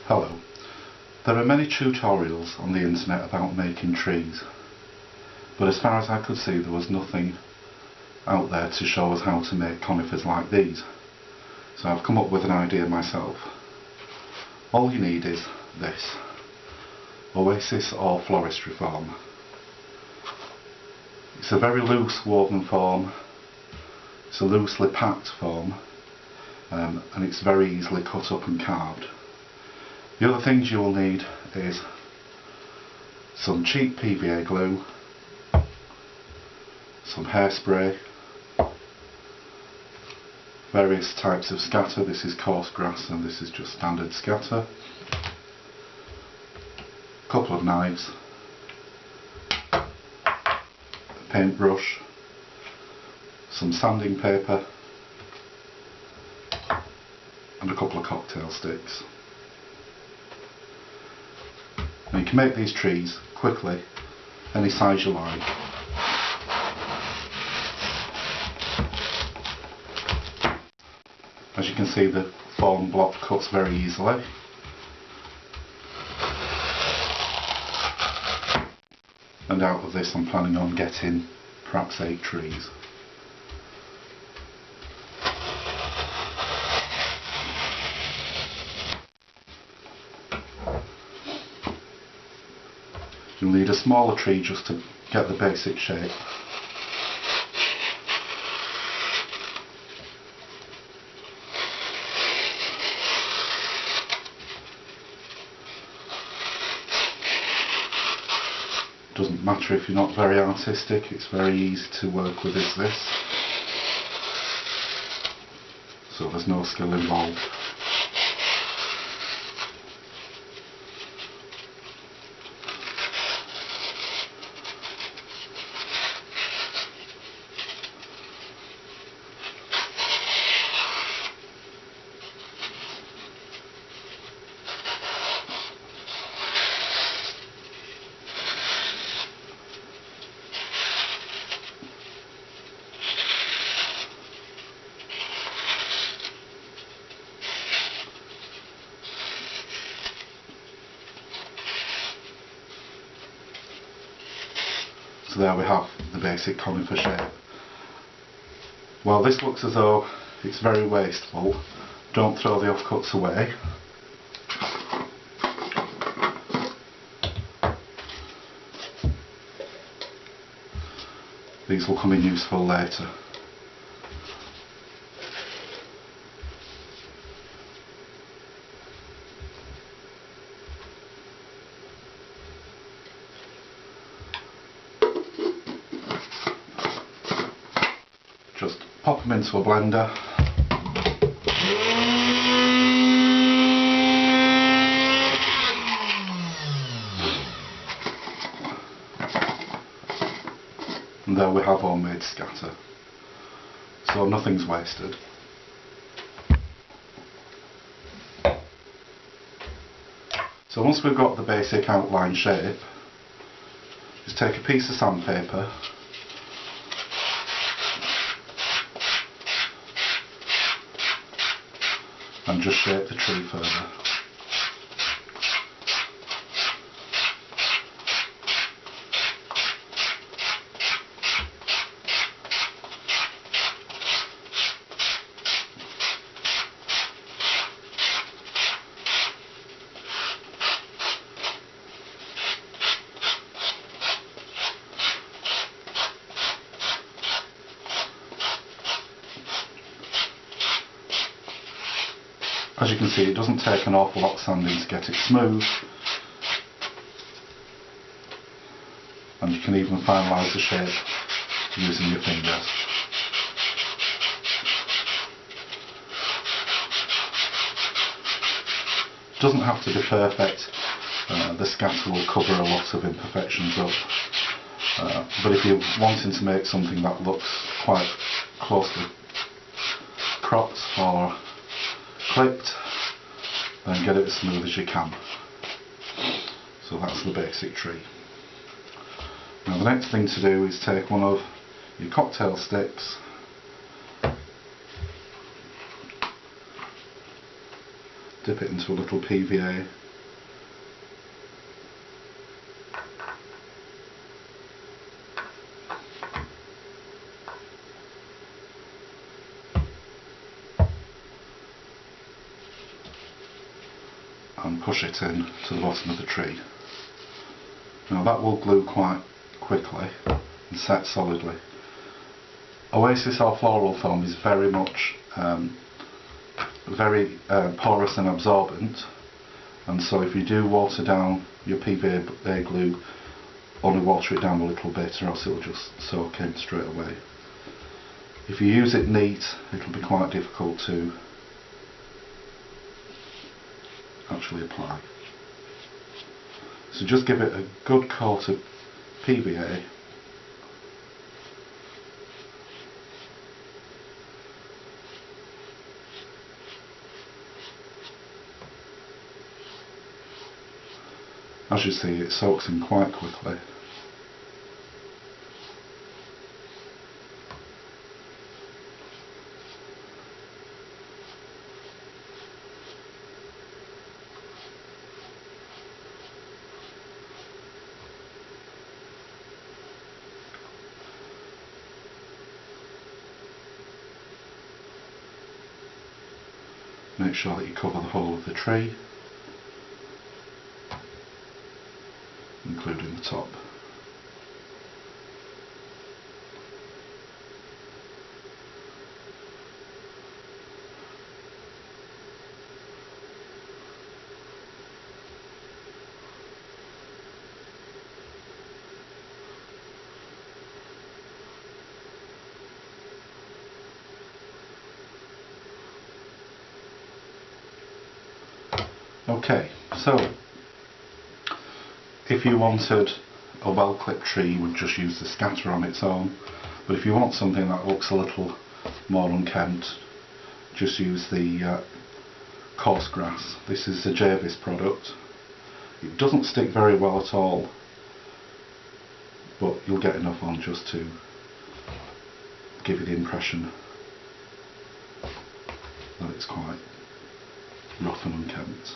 Hello. There are many tutorials on the internet about making trees, but as far as I could see there was nothing out there to show us how to make conifers like these. So I've come up with an idea myself. All you need is this: Oasis or floristry foam. It's a very loose woven foam, it's a loosely packed foam, and it's very easily cut up and carved. The other things you will need is some cheap PVA glue, some hairspray, various types of scatter. This is coarse grass and this is just standard scatter, a couple of knives, a paintbrush, some sanding paper and a couple of cocktail sticks. And you can make these trees quickly, any size you like. As you can see, the foam block cuts very easily. And out of this I'm planning on getting perhaps 8 trees. You'll need a smaller tree just to get the basic shape. Doesn't matter if you're not very artistic, it's very easy to work with this. So there's no skill involved. So there we have the basic conifer shape. Well, this looks as though it's very wasteful. Don't throw the offcuts away. These will come in useful later. Just pop them into a blender. And there we have homemade scatter. So nothing's wasted. So once we've got the basic outline shape, just take a piece of sandpaper, and just shape the tree further. As you can see, it doesn't take an awful lot of sanding to get it smooth, and you can even finalise the shape using your fingers. It doesn't have to be perfect, the scatter will cover a lot of imperfections up, but if you're wanting to make something that looks quite closely cropped or clipped, then get it as smooth as you can. So that's the basic tree. Now the next thing to do is take one of your cocktail sticks, dip it into a little PVA. And push it in to the bottom of the tree. Now that will glue quite quickly and set solidly. Oasis or floral foam is very much very porous and absorbent, and so if you do water down your PVA glue, only water it down a little bit or else it will just soak in straight away. If you use it neat, it will be quite difficult to actually apply. So just give it a good coat of PVA. As you see, it soaks in quite quickly. Make sure that you cover the whole of the tree, including the top. Okay, so if you wanted a well-clipped tree, you would just use the scatter on its own, but if you want something that looks a little more unkempt, just use the coarse grass. This is a Jarvis product. It doesn't stick very well at all, but you'll get enough on just to give you the impression that it's quite rough and unkempt.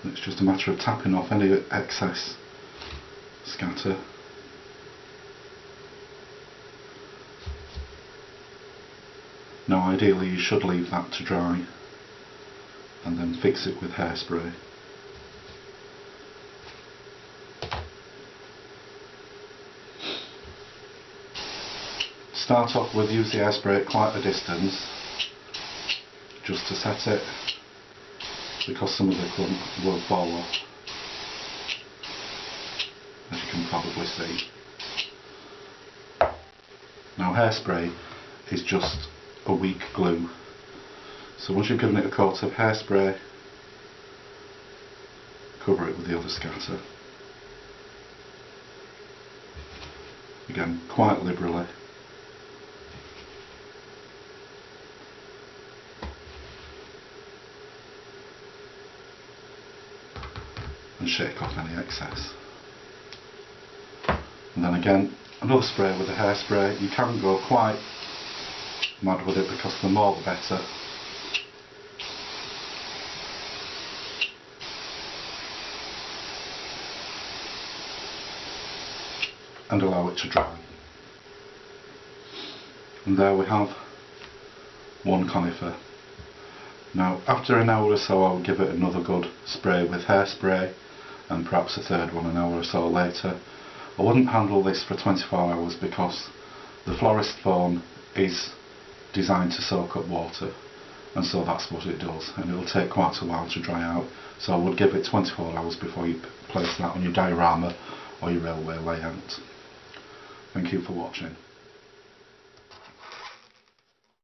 It's just a matter of tapping off any excess scatter. Now ideally you should leave that to dry and then fix it with hairspray. Start off with use the hairspray at quite a distance just to set it, because some of the clump will fall off, as you can probably see. Now hairspray is just a weak glue, so once you've given it a coat of hairspray, cover it with the other scatter. Again, quite liberally. And shake off any excess. And then again, another spray with the hairspray. You can't go quite mad with it because the more the better. And allow it to dry. And there we have one conifer. Now after an hour or so I would give it another good spray with hairspray, and perhaps a third one an hour or so later. I wouldn't handle this for 24 hours because the florist foam is designed to soak up water, and so that's what it does, and it'll take quite a while to dry out, so I would give it 24 hours before you place that on your diorama or your railway layout. Thank you for watching.